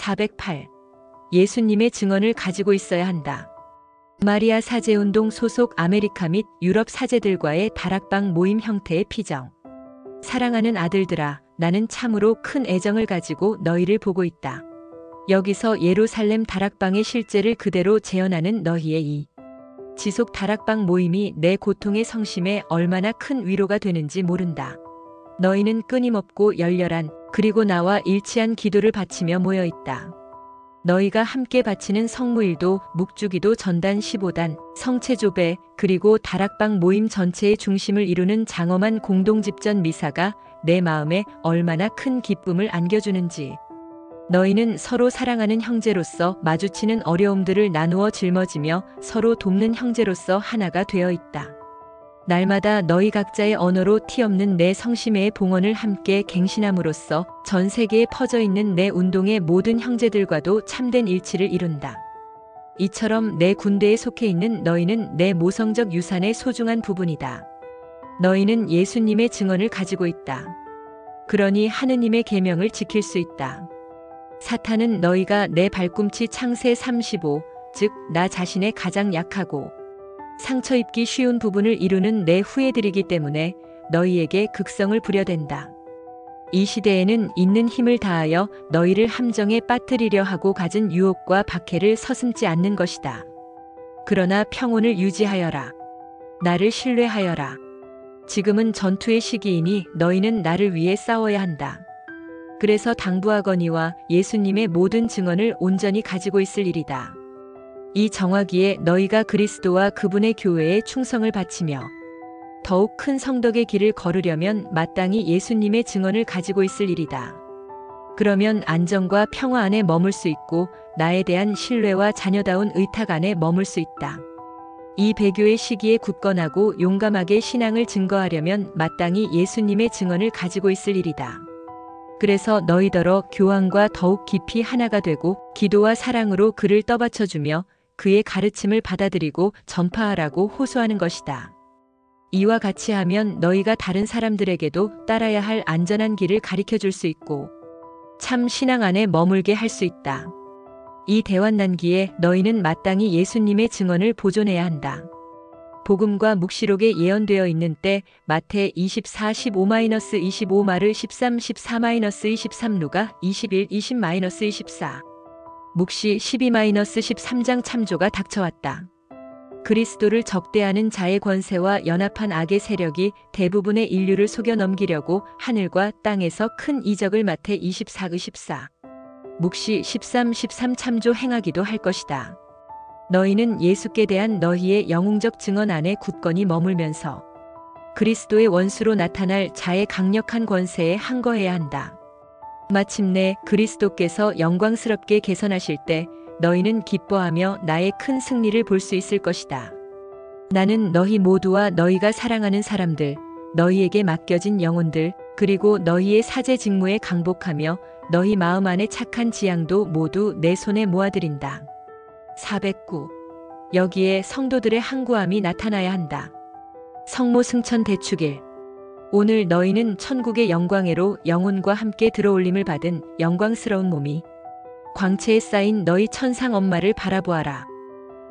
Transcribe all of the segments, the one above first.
408. 예수님의 증언을 가지고 있어야 한다. 마리아 사제운동 소속 아메리카 및 유럽 사제들과의 다락방 모임 형태의 피정. 사랑하는 아들들아, 나는 참으로 큰 애정을 가지고 너희를 보고 있다. 여기서 예루살렘 다락방의 실제를 그대로 재현하는 너희의 이 지속 다락방 모임이 내 고통의 성심에 얼마나 큰 위로가 되는지 모른다. 너희는 끊임없고 열렬한 그리고 나와 일치한 기도를 바치며 모여 있다. 너희가 함께 바치는 성무일도, 묵주기도, 전단 15단, 성체조배, 그리고 다락방 모임 전체의 중심을 이루는 장엄한 공동집전 미사가 내 마음에 얼마나 큰 기쁨을 안겨주는지. 너희는 서로 사랑하는 형제로서 마주치는 어려움들을 나누어 짊어지며 서로 돕는 형제로서 하나가 되어 있다. 날마다 너희 각자의 언어로 티없는 내 성심의 봉헌을 함께 갱신함으로써 전 세계에 퍼져 있는 내 운동의 모든 형제들과도 참된 일치를 이룬다. 이처럼 내 군대에 속해 있는 너희는 내 모성적 유산의 소중한 부분이다. 너희는 예수님의 증언을 가지고 있다. 그러니 하느님의 계명을 지킬 수 있다. 사탄은 너희가 내 발꿈치 창세 35, 즉 나 자신의 가장 약하고 상처 입기 쉬운 부분을 이루는 내 후예들이기 때문에 너희에게 극성을 부려댄다. 이 시대에는 있는 힘을 다하여 너희를 함정에 빠뜨리려 하고 가진 유혹과 박해를 서슴지 않는 것이다. 그러나 평온을 유지하여라. 나를 신뢰하여라. 지금은 전투의 시기이니 너희는 나를 위해 싸워야 한다. 그래서 당부하거니와 예수님의 모든 증언을 온전히 가지고 있을 일이다. 이 정화기에 너희가 그리스도와 그분의 교회에 충성을 바치며 더욱 큰 성덕의 길을 걸으려면 마땅히 예수님의 증언을 가지고 있을 일이다. 그러면 안정과 평화 안에 머물 수 있고 나에 대한 신뢰와 자녀다운 의탁 안에 머물 수 있다. 이 배교의 시기에 굳건하고 용감하게 신앙을 증거하려면 마땅히 예수님의 증언을 가지고 있을 일이다. 그래서 너희더러 교황과 더욱 깊이 하나가 되고 기도와 사랑으로 그를 떠받쳐주며 그의 가르침을 받아들이고 전파하라고 호소하는 것이다. 이와 같이 하면 너희가 다른 사람들에게도 따라야 할 안전한 길을 가르쳐 줄 수 있고 참 신앙 안에 머물게 할 수 있다. 이 대환난기에 너희는 마땅히 예수님의 증언을 보존해야 한다. 복음과 묵시록에 예언되어 있는 때 마태 24, 15-25 마르 13, 14-23 누가 21, 20-24 묵시 12-13장 참조가 닥쳐왔다. 그리스도를 적대하는 자의 권세와 연합한 악의 세력이 대부분의 인류를 속여 넘기려고 하늘과 땅에서 큰 이적을 마태 24, 14 묵시 13, 13 참조 행하기도 할 것이다. 너희는 예수께 대한 너희의 영웅적 증언 안에 굳건히 머물면서 그리스도의 원수로 나타날 자의 강력한 권세에 항거해야 한다. 마침내 그리스도께서 영광스럽게 개선하실 때 너희는 기뻐하며 나의 큰 승리를 볼 수 있을 것이다. 나는 너희 모두와 너희가 사랑하는 사람들, 너희에게 맡겨진 영혼들, 그리고 너희의 사제 직무에 강복하며 너희 마음 안에 착한 지향도 모두 내 손에 모아드린다. 409. 여기에 성도들의 항구함이 나타나야 한다. 성모 승천 대축일. 오늘 너희는 천국의 영광에로 영혼과 함께 들어올림을 받은 영광스러운 몸이 광채에 쌓인 너희 천상 엄마를 바라보아라.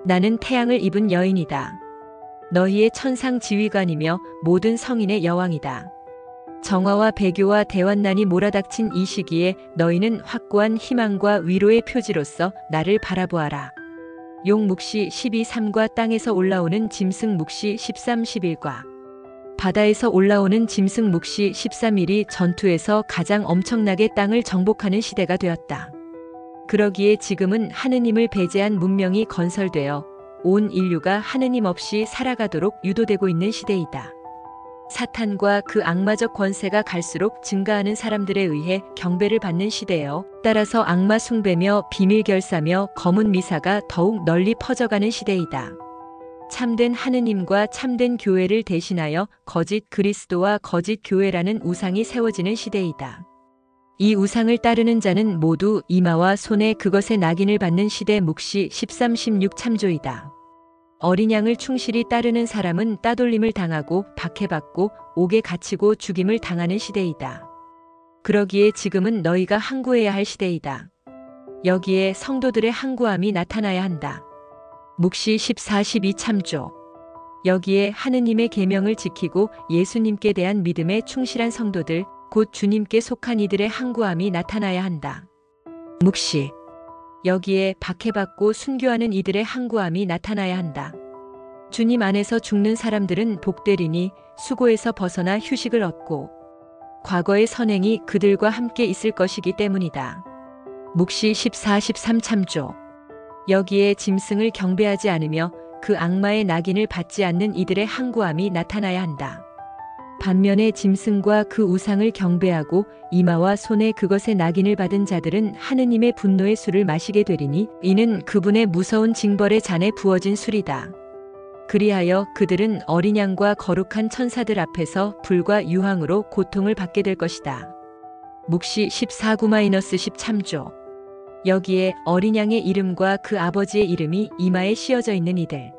나는 태양을 입은 여인이다. 너희의 천상 지휘관이며 모든 성인의 여왕이다. 정화와 배교와 대환난이 몰아닥친 이 시기에 너희는 확고한 희망과 위로의 표지로서 나를 바라보아라. 용 묵시 12:3과 땅에서 올라오는 짐승 묵시 13:11과 바다에서 올라오는 짐승 묵시 13일이 전투에서 가장 엄청나게 땅을 정복하는 시대가 되었다. 그러기에 지금은 하느님을 배제한 문명이 건설되어 온 인류가 하느님 없이 살아가도록 유도되고 있는 시대이다. 사탄과 그 악마적 권세가 갈수록 증가하는 사람들에 의해 경배를 받는 시대여 따라서 악마 숭배며 비밀 결사며 검은 미사가 더욱 널리 퍼져가는 시대이다. 참된 하느님과 참된 교회를 대신하여 거짓 그리스도와 거짓 교회라는 우상이 세워지는 시대이다. 이 우상을 따르는 자는 모두 이마와 손에 그것의 낙인을 받는 시대 묵시 13-16 참조이다. 어린 양을 충실히 따르는 사람은 따돌림을 당하고 박해받고 옥에 갇히고 죽임을 당하는 시대이다. 그러기에 지금은 너희가 항구해야 할 시대이다. 여기에 성도들의 항구함이 나타나야 한다. 묵시 14-12 참조. 여기에 하느님의 계명을 지키고 예수님께 대한 믿음에 충실한 성도들, 곧 주님께 속한 이들의 항구함이 나타나야 한다. 묵시. 여기에 박해받고 순교하는 이들의 항구함이 나타나야 한다. 주님 안에서 죽는 사람들은 복되리니 수고에서 벗어나 휴식을 얻고 과거의 선행이 그들과 함께 있을 것이기 때문이다. 묵시 14-13 참조. 여기에 짐승을 경배하지 않으며 그 악마의 낙인을 받지 않는 이들의 항구함이 나타나야 한다. 반면에 짐승과 그 우상을 경배하고 이마와 손에 그것의 낙인을 받은 자들은 하느님의 분노의 술을 마시게 되리니 이는 그분의 무서운 징벌의 잔에 부어진 술이다. 그리하여 그들은 어린 양과 거룩한 천사들 앞에서 불과 유황으로 고통을 받게 될 것이다. 묵시 14-10 참조. 여기에 어린 양의 이름과 그 아버지의 이름이 이마에 씌어져 있는 이들.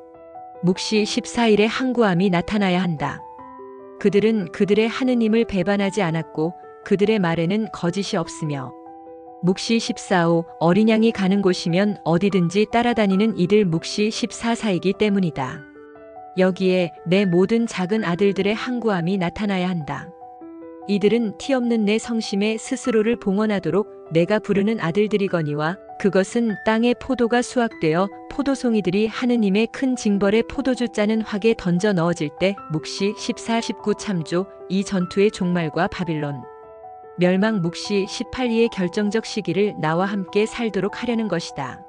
묵시 14일의 항구함이 나타나야 한다. 그들은 그들의 하느님을 배반하지 않았고 그들의 말에는 거짓이 없으며 묵시 14-5 어린 양이 가는 곳이면 어디든지 따라다니는 이들 묵시 14-4이기 때문이다. 여기에 내 모든 작은 아들들의 항구함이 나타나야 한다. 이들은 티 없는 내 성심에 스스로를 봉헌하도록 내가 부르는 아들들이거니와 그것은 땅의 포도가 수확되어 포도송이들이 하느님의 큰 징벌의 포도주 짜는 확에 던져 넣어질 때 묵시 14-19 참조. 이 전투의 종말과 바빌론 멸망 묵시 18-2의 결정적 시기를 나와 함께 살도록 하려는 것이다.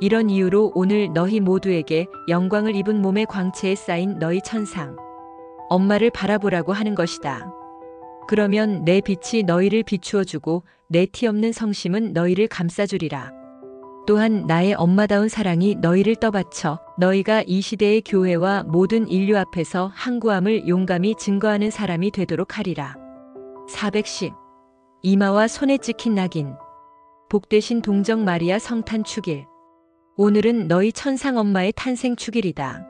이런 이유로 오늘 너희 모두에게 영광을 입은 몸의 광채에 쌓인 너희 천상 엄마를 바라보라고 하는 것이다. 그러면 내 빛이 너희를 비추어 주고 내 티 없는 성심은 너희를 감싸주리라. 또한 나의 엄마다운 사랑이 너희를 떠받쳐 너희가 이 시대의 교회와 모든 인류 앞에서 항구함을 용감히 증거하는 사람이 되도록 하리라. 410. 이마와 손에 찍힌 낙인. 복되신 동정 마리아 성탄 축일. 오늘은 너희 천상 엄마의 탄생 축일이다.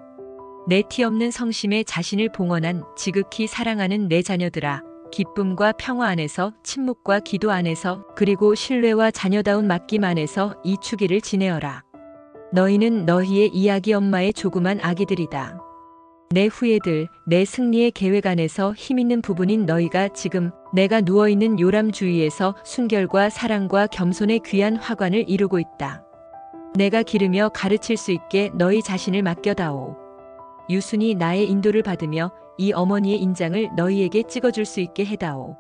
내 티 없는 성심에 자신을 봉헌한 지극히 사랑하는 내 자녀들아, 기쁨과 평화 안에서, 침묵과 기도 안에서, 그리고 신뢰와 자녀다운 맡김 안에서 이 축일을 지내어라. 너희는 너희의 이야기 엄마의 조그만 아기들이다. 내 후예들, 내 승리의 계획 안에서 힘있는 부분인 너희가 지금 내가 누워있는 요람 주위에서 순결과 사랑과 겸손의 귀한 화관을 이루고 있다. 내가 기르며 가르칠 수 있게 너희 자신을 맡겨다오. 유순히 나의 인도를 받으며 이 어머니의 인장을 너희에게 찍어줄 수 있게 해다오.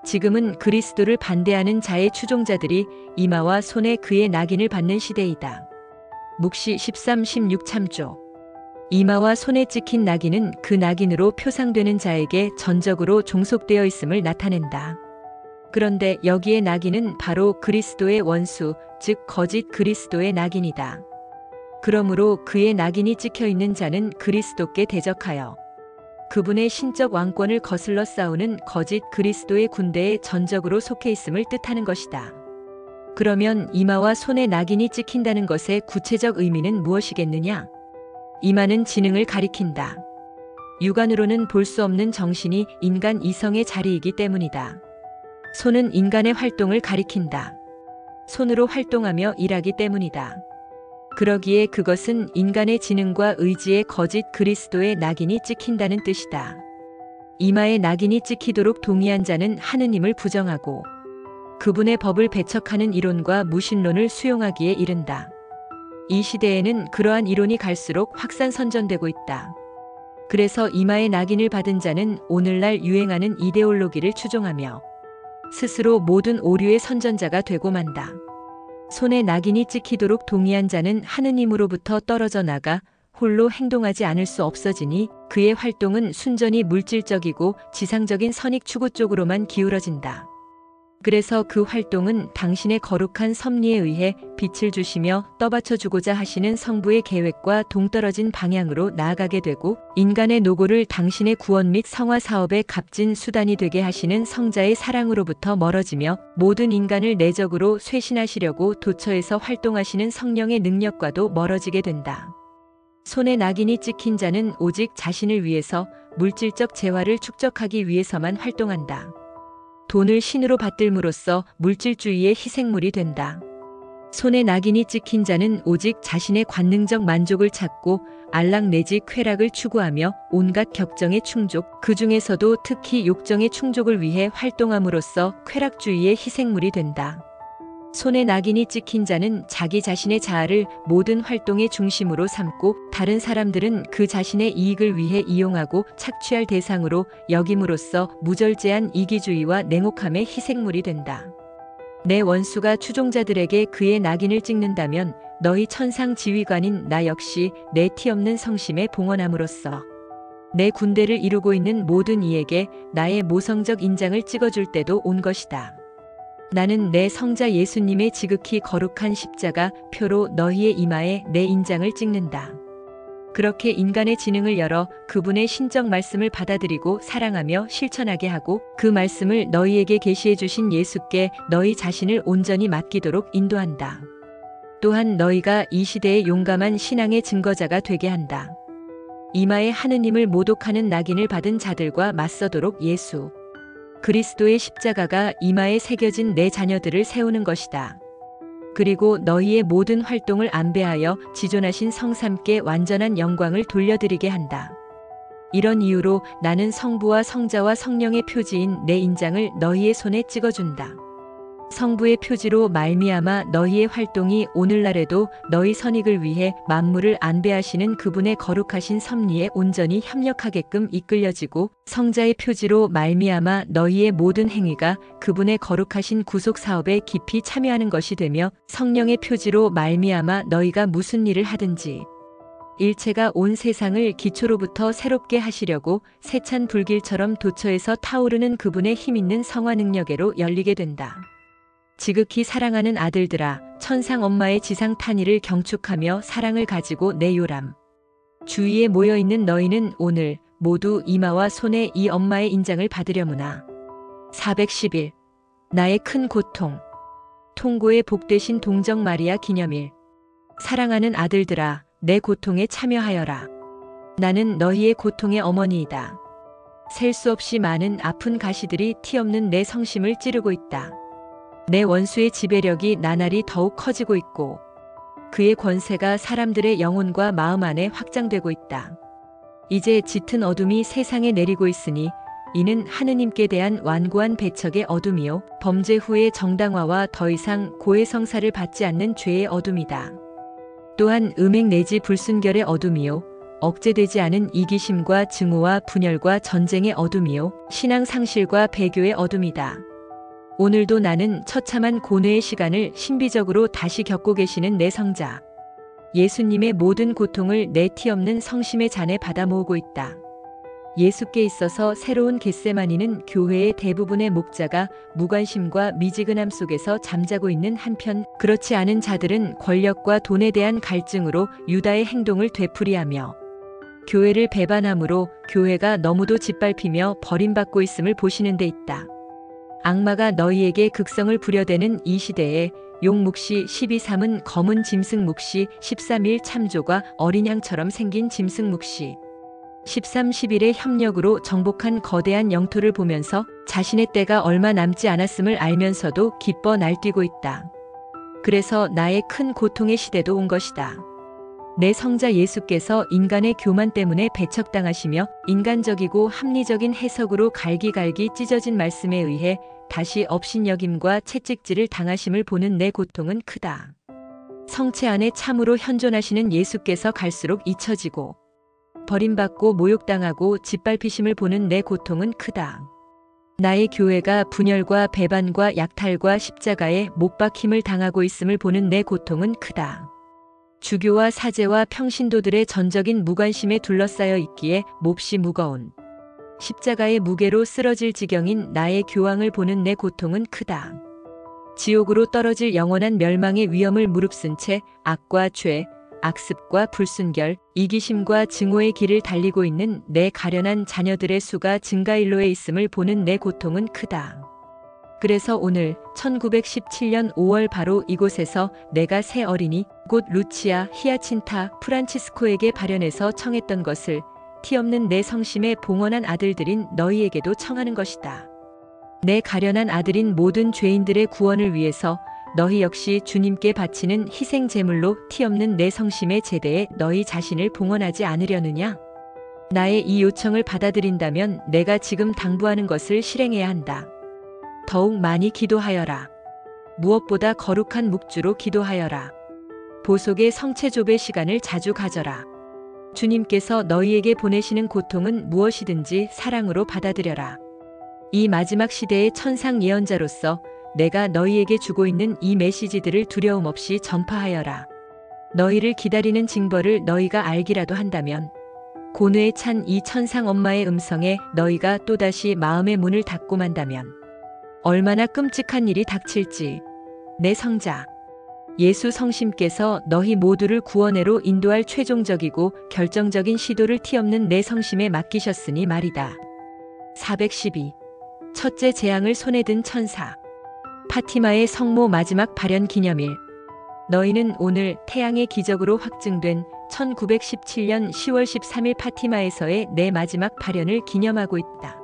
지금은 그리스도를 반대하는 자의 추종자들이 이마와 손에 그의 낙인을 받는 시대이다. 묵시 13-16 참조. 이마와 손에 찍힌 낙인은 그 낙인으로 표상되는 자에게 전적으로 종속되어 있음을 나타낸다. 그런데 여기에 낙인은 바로 그리스도의 원수, 즉 거짓 그리스도의 낙인이다. 그러므로 그의 낙인이 찍혀 있는 자는 그리스도께 대적하여 그분의 신적 왕권을 거슬러 싸우는 거짓 그리스도의 군대에 전적으로 속해 있음을 뜻하는 것이다. 그러면 이마와 손에 낙인이 찍힌다는 것의 구체적 의미는 무엇이겠느냐? 이마는 지능을 가리킨다. 육안으로는 볼 수 없는 정신이 인간 이성의 자리이기 때문이다. 손은 인간의 활동을 가리킨다. 손으로 활동하며 일하기 때문이다. 그러기에 그것은 인간의 지능과 의지의 거짓 그리스도의 낙인이 찍힌다는 뜻이다. 이마에 낙인이 찍히도록 동의한 자는 하느님을 부정하고 그분의 법을 배척하는 이론과 무신론을 수용하기에 이른다. 이 시대에는 그러한 이론이 갈수록 확산선전되고 있다. 그래서 이마에 낙인을 받은 자는 오늘날 유행하는 이데올로기를 추종하며 스스로 모든 오류의 선전자가 되고 만다. 손에 낙인이 찍히도록 동의한 자는 하느님으로부터 떨어져 나가 홀로 행동하지 않을 수 없어지니 그의 활동은 순전히 물질적이고 지상적인 선익 추구 쪽으로만 기울어진다. 그래서 그 활동은 당신의 거룩한 섭리에 의해 빛을 주시며 떠받쳐 주고자 하시는 성부의 계획과 동떨어진 방향으로 나아가게 되고 인간의 노고를 당신의 구원 및 성화 사업의 값진 수단이 되게 하시는 성자의 사랑으로부터 멀어지며 모든 인간을 내적으로 쇄신하시려고 도처에서 활동하시는 성령의 능력과도 멀어지게 된다. 손에 낙인이 찍힌 자는 오직 자신을 위해서 물질적 재화를 축적하기 위해서만 활동한다. 돈을 신으로 받들므로써 물질주의의 희생물이 된다. 손에 낙인이 찍힌 자는 오직 자신의 관능적 만족을 찾고 안락 내지 쾌락을 추구하며 온갖 격정의 충족, 그 중에서도 특히 욕정의 충족을 위해 활동함으로써 쾌락주의의 희생물이 된다. 손에 낙인이 찍힌 자는 자기 자신의 자아를 모든 활동의 중심으로 삼고 다른 사람들은 그 자신의 이익을 위해 이용하고 착취할 대상으로 여김으로써 무절제한 이기주의와 냉혹함의 희생물이 된다. 내 원수가 추종자들에게 그의 낙인을 찍는다면 너희 천상 지휘관인 나 역시 내 티없는 성심에 봉헌함으로써 내 군대를 이루고 있는 모든 이에게 나의 모성적 인장을 찍어줄 때도 온 것이다. 나는 내 성자 예수님의 지극히 거룩한 십자가 표로 너희의 이마에 내 인장을 찍는다. 그렇게 인간의 지능을 열어 그분의 신적 말씀을 받아들이고 사랑하며 실천하게 하고 그 말씀을 너희에게 계시해 주신 예수께 너희 자신을 온전히 맡기도록 인도한다. 또한 너희가 이 시대의 용감한 신앙의 증거자가 되게 한다. 이마에 하느님을 모독하는 낙인을 받은 자들과 맞서도록 예수 그리스도의 십자가가 이마에 새겨진 내 자녀들을 세우는 것이다. 그리고 너희의 모든 활동을 안배하여 지존하신 성삼께 완전한 영광을 돌려드리게 한다. 이런 이유로 나는 성부와 성자와 성령의 표지인 내 인장을 너희의 손에 찍어준다. 성부의 표지로 말미암아 너희의 활동이 오늘날에도 너희 선익을 위해 만물을 안배하시는 그분의 거룩하신 섭리에 온전히 협력하게끔 이끌려지고, 성자의 표지로 말미암아 너희의 모든 행위가 그분의 거룩하신 구속 사업에 깊이 참여하는 것이 되며, 성령의 표지로 말미암아 너희가 무슨 일을 하든지 일체가 온 세상을 기초로부터 새롭게 하시려고 세찬 불길처럼 도처에서 타오르는 그분의 힘있는 성화 능력에로 열리게 된다. 지극히 사랑하는 아들들아, 천상 엄마의 지상 탄희를 경축하며 사랑을 가지고 내 요람 주위에 모여있는 너희는 오늘 모두 이마와 손에 이 엄마의 인장을 받으려무나. 411. 나의 큰 고통. 통고의 복되신 동정 마리아 기념일. 사랑하는 아들들아, 내 고통에 참여하여라. 나는 너희의 고통의 어머니이다. 셀 수 없이 많은 아픈 가시들이 티 없는 내 성심을 찌르고 있다. 내 원수의 지배력이 나날이 더욱 커지고 있고 그의 권세가 사람들의 영혼과 마음 안에 확장되고 있다. 이제 짙은 어둠이 세상에 내리고 있으니 이는 하느님께 대한 완고한 배척의 어둠이요 범죄 후의 정당화와 더 이상 고해 성사를 받지 않는 죄의 어둠이다. 또한 음행 내지 불순결의 어둠이요 억제되지 않은 이기심과 증오와 분열과 전쟁의 어둠이요 신앙 상실과 배교의 어둠이다. 오늘도 나는 처참한 고뇌의 시간을 신비적으로 다시 겪고 계시는 내 성자 예수님의 모든 고통을 내 티 없는 성심의 잔에 받아 모으고 있다. 예수께 있어서 새로운 겟세마니는 교회의 대부분의 목자가 무관심과 미지근함 속에서 잠자고 있는 한편, 그렇지 않은 자들은 권력과 돈에 대한 갈증으로 유다의 행동을 되풀이하며 교회를 배반함으로 교회가 너무도 짓밟히며 버림받고 있음을 보시는 데 있다. 악마가 너희에게 극성을 부려대는 이 시대에 용묵시 12.3은 검은 짐승묵시 13.1 참조가 어린 양처럼 생긴 짐승묵시 13.11의 협력으로 정복한 거대한 영토를 보면서 자신의 때가 얼마 남지 않았음을 알면서도 기뻐 날뛰고 있다. 그래서 나의 큰 고통의 시대도 온 것이다. 내 성자 예수께서 인간의 교만 때문에 배척당하시며 인간적이고 합리적인 해석으로 갈기갈기 찢어진 말씀에 의해 다시 업신여김과 채찍질을 당하심을 보는 내 고통은 크다. 성체 안에 참으로 현존하시는 예수께서 갈수록 잊혀지고 버림받고 모욕당하고 짓밟히심을 보는 내 고통은 크다. 나의 교회가 분열과 배반과 약탈과 십자가에 못 박힘을 당하고 있음을 보는 내 고통은 크다. 주교와 사제와 평신도들의 전적인 무관심에 둘러싸여 있기에 몹시 무거운 십자가의 무게로 쓰러질 지경인 나의 교황을 보는 내 고통은 크다. 지옥으로 떨어질 영원한 멸망의 위험을 무릅쓴 채 악과 죄, 악습과 불순결, 이기심과 증오의 길을 달리고 있는 내 가련한 자녀들의 수가 증가일로에 있음을 보는 내 고통은 크다. 그래서 오늘 1917년 5월 바로 이곳에서 내가 새 어린이 곧 루치아 히아친타 프란치스코에게 발현해서 청했던 것을 티 없는 내 성심에 봉헌한 아들들인 너희에게도 청하는 것이다. 내 가련한 아들인 모든 죄인들의 구원을 위해서 너희 역시 주님께 바치는 희생 제물로 티없는 내 성심의 제대에 너희 자신을 봉헌하지 않으려느냐? 나의 이 요청을 받아들인다면 내가 지금 당부하는 것을 실행해야 한다. 더욱 많이 기도하여라. 무엇보다 거룩한 묵주로 기도하여라. 보속의 성체조배 시간을 자주 가져라. 주님께서 너희에게 보내시는 고통은 무엇이든지 사랑으로 받아들여라. 이 마지막 시대의 천상 예언자로서 내가 너희에게 주고 있는 이 메시지들을 두려움 없이 전파하여라. 너희를 기다리는 징벌을 너희가 알기라도 한다면 고뇌에 찬 이 천상 엄마의 음성에 너희가 또다시 마음의 문을 닫고 만다면 얼마나 끔찍한 일이 닥칠지. 내 성자 예수 성심께서 너희 모두를 구원회로 인도할 최종적이고 결정적인 시도를 티없는 내 성심에 맡기셨으니 말이다. 412. 첫째 재앙을 손에 든 천사. 파티마의 성모 마지막 발현 기념일. 너희는 오늘 태양의 기적으로 확증된 1917년 10월 13일 파티마에서의 내 마지막 발현을 기념하고 있다.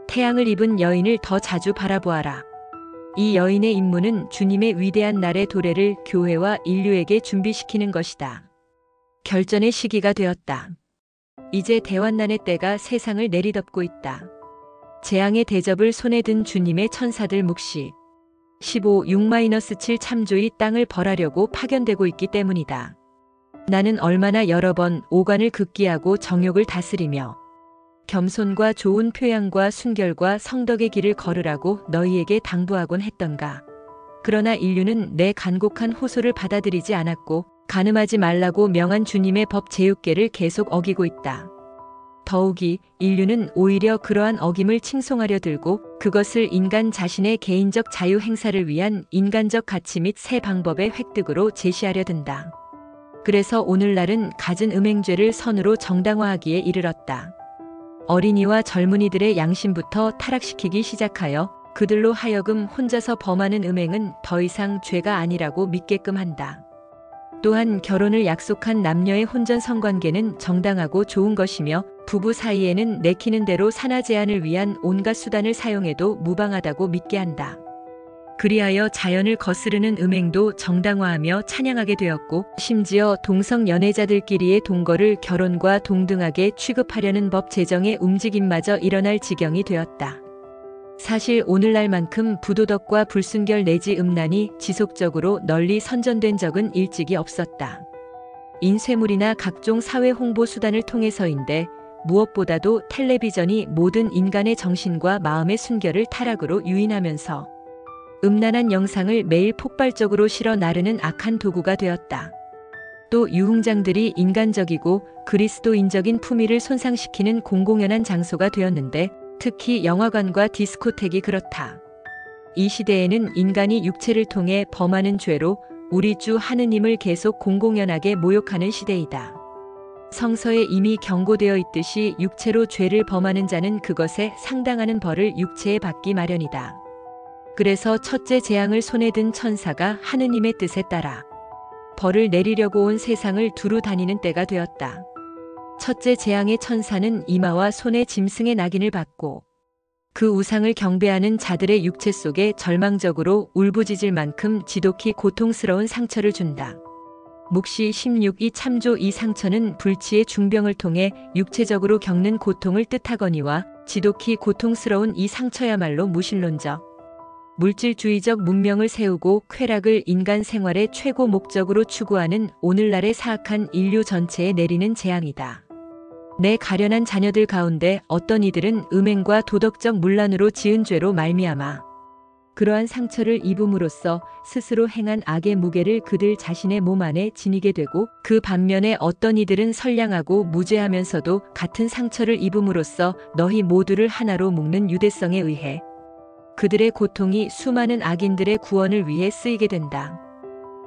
태양을 입은 여인을 더 자주 바라보아라. 이 여인의 임무는 주님의 위대한 날의 도래를 교회와 인류에게 준비시키는 것이다. 결전의 시기가 되었다. 이제 대환난의 때가 세상을 내리덮고 있다. 재앙의 대접을 손에 든 주님의 천사들 묵시 15-6-7 참조이 땅을 벌하려고 파견되고 있기 때문이다. 나는 얼마나 여러 번 오관을 극기하고 정욕을 다스리며 겸손과 좋은 표양과 순결과 성덕의 길을 걸으라고 너희에게 당부하곤 했던가. 그러나 인류는 내 간곡한 호소를 받아들이지 않았고 간음하지 말라고 명한 주님의 법 제육계를 계속 어기고 있다. 더욱이 인류는 오히려 그러한 어김을 칭송하려 들고 그것을 인간 자신의 개인적 자유 행사를 위한 인간적 가치 및 새 방법의 획득으로 제시하려 든다. 그래서 오늘날은 갖은 음행죄를 선으로 정당화하기에 이르렀다. 어린이와 젊은이들의 양심부터 타락시키기 시작하여 그들로 하여금 혼자서 범하는 음행은 더 이상 죄가 아니라고 믿게끔 한다. 또한 결혼을 약속한 남녀의 혼전 성관계는 정당하고 좋은 것이며 부부 사이에는 내키는 대로 산하 제한을 위한 온갖 수단을 사용해도 무방하다고 믿게 한다. 그리하여 자연을 거스르는 음행도 정당화하며 찬양하게 되었고 심지어 동성 연애자들끼리의 동거를 결혼과 동등하게 취급하려는 법 제정의 움직임마저 일어날 지경이 되었다. 사실 오늘날만큼 부도덕과 불순결 내지 음란이 지속적으로 널리 선전된 적은 일찍이 없었다. 인쇄물이나 각종 사회 홍보 수단을 통해서인데 무엇보다도 텔레비전이 모든 인간의 정신과 마음의 순결을 타락으로 유인하면서 음란한 영상을 매일 폭발적으로 실어 나르는 악한 도구가 되었다. 또 유흥장들이 인간적이고 그리스도인적인 품위를 손상시키는 공공연한 장소가 되었는데 특히 영화관과 디스코텍이 그렇다. 이 시대에는 인간이 육체를 통해 범하는 죄로 우리 주 하느님을 계속 공공연하게 모욕하는 시대이다. 성서에 이미 경고되어 있듯이 육체로 죄를 범하는 자는 그것에 상당하는 벌을 육체에 받기 마련이다. 그래서 첫째 재앙을 손에 든 천사가 하느님의 뜻에 따라 벌을 내리려고 온 세상을 두루 다니는 때가 되었다. 첫째 재앙의 천사는 이마와 손에 짐승의 낙인을 받고 그 우상을 경배하는 자들의 육체 속에 절망적으로 울부짖을 만큼 지독히 고통스러운 상처를 준다. 묵시 16이 참조 이 상처는 불치의 중병을 통해 육체적으로 겪는 고통을 뜻하거니와 지독히 고통스러운 이 상처야말로 무신론적, 물질주의적 문명을 세우고 쾌락을 인간 생활의 최고 목적으로 추구하는 오늘날의 사악한 인류 전체에 내리는 재앙이다. 내 가련한 자녀들 가운데 어떤 이들은 음행과 도덕적 문란으로 지은 죄로 말미암아 그러한 상처를 입음으로써 스스로 행한 악의 무게를 그들 자신의 몸 안에 지니게 되고 그 반면에 어떤 이들은 선량하고 무죄하면서도 같은 상처를 입음으로써 너희 모두를 하나로 묶는 유대성에 의해 그들의 고통이 수많은 악인들의 구원을 위해 쓰이게 된다.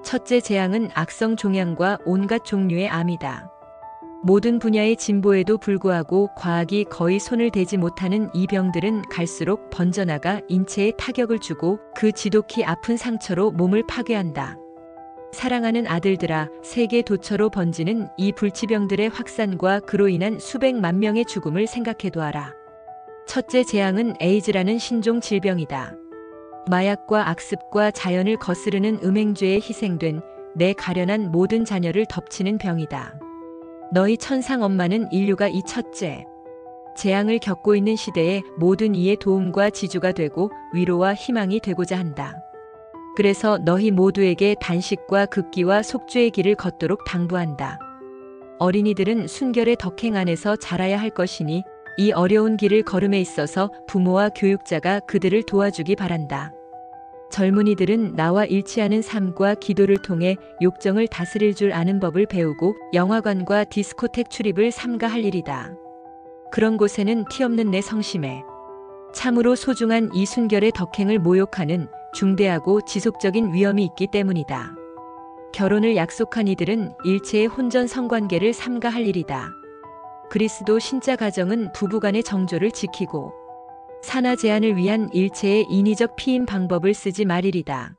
첫째 재앙은 악성 종양과 온갖 종류의 암이다. 모든 분야의 진보에도 불구하고 과학이 거의 손을 대지 못하는 이 병들은 갈수록 번져나가 인체에 타격을 주고 그 지독히 아픈 상처로 몸을 파괴한다. 사랑하는 아들들아, 세계 도처로 번지는 이 불치병들의 확산과 그로 인한 수백만 명의 죽음을 생각해두어라. 첫째 재앙은 에이즈라는 신종 질병이다. 마약과 악습과 자연을 거스르는 음행죄에 희생된 내 가련한 모든 자녀를 덮치는 병이다. 너희 천상 엄마는 인류가 이 첫째 재앙을 겪고 있는 시대에 모든 이의 도움과 지주가 되고 위로와 희망이 되고자 한다. 그래서 너희 모두에게 단식과 극기와 속죄의 길을 걷도록 당부한다. 어린이들은 순결의 덕행 안에서 자라야 할 것이니 이 어려운 길을 걸음에 있어서 부모와 교육자가 그들을 도와주기 바란다. 젊은이들은 나와 일치하는 삶과 기도를 통해 욕정을 다스릴 줄 아는 법을 배우고 영화관과 디스코텍 출입을 삼가할 일이다. 그런 곳에는 티없는 내 성심에 참으로 소중한 이 순결의 덕행을 모욕하는 중대하고 지속적인 위험이 있기 때문이다. 결혼을 약속한 이들은 일체의 혼전 성관계를 삼가할 일이다. 그리스도 신자 가정은 부부간의 정조를 지키고 산하 제한을 위한 일체의 인위적 피임 방법을 쓰지 말이리다.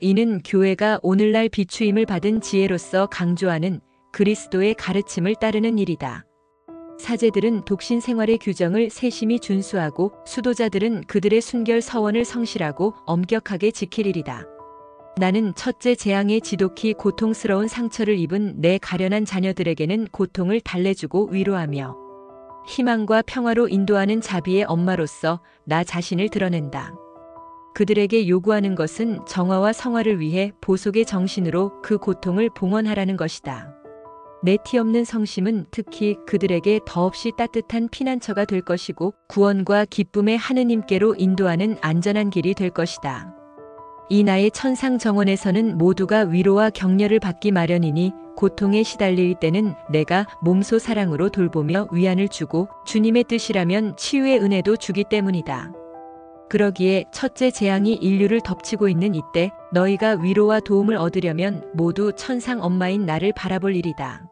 이는 교회가 오늘날 비추임을 받은 지혜로서 강조하는 그리스도의 가르침을 따르는 일이다. 사제들은 독신 생활의 규정을 세심히 준수하고 수도자들은 그들의 순결 서원을 성실하고 엄격하게 지키리이다. 나는 첫째 재앙에 지독히 고통스러운 상처를 입은 내 가련한 자녀들에게는 고통을 달래주고 위로하며 희망과 평화로 인도하는 자비의 엄마로서 나 자신을 드러낸다. 그들에게 요구하는 것은 정화와 성화를 위해 보속의 정신으로 그 고통을 봉헌하라는 것이다. 내 티없는 성심은 특히 그들에게 더없이 따뜻한 피난처가 될 것이고 구원과 기쁨의 하느님께로 인도하는 안전한 길이 될 것이다. 이 나의 천상 정원에서는 모두가 위로와 격려를 받기 마련이니 고통에 시달릴 때는 내가 몸소 사랑으로 돌보며 위안을 주고 주님의 뜻이라면 치유의 은혜도 주기 때문이다. 그러기에 첫째 재앙이 인류를 덮치고 있는 이때 너희가 위로와 도움을 얻으려면 모두 천상 엄마인 나를 바라볼 일이다.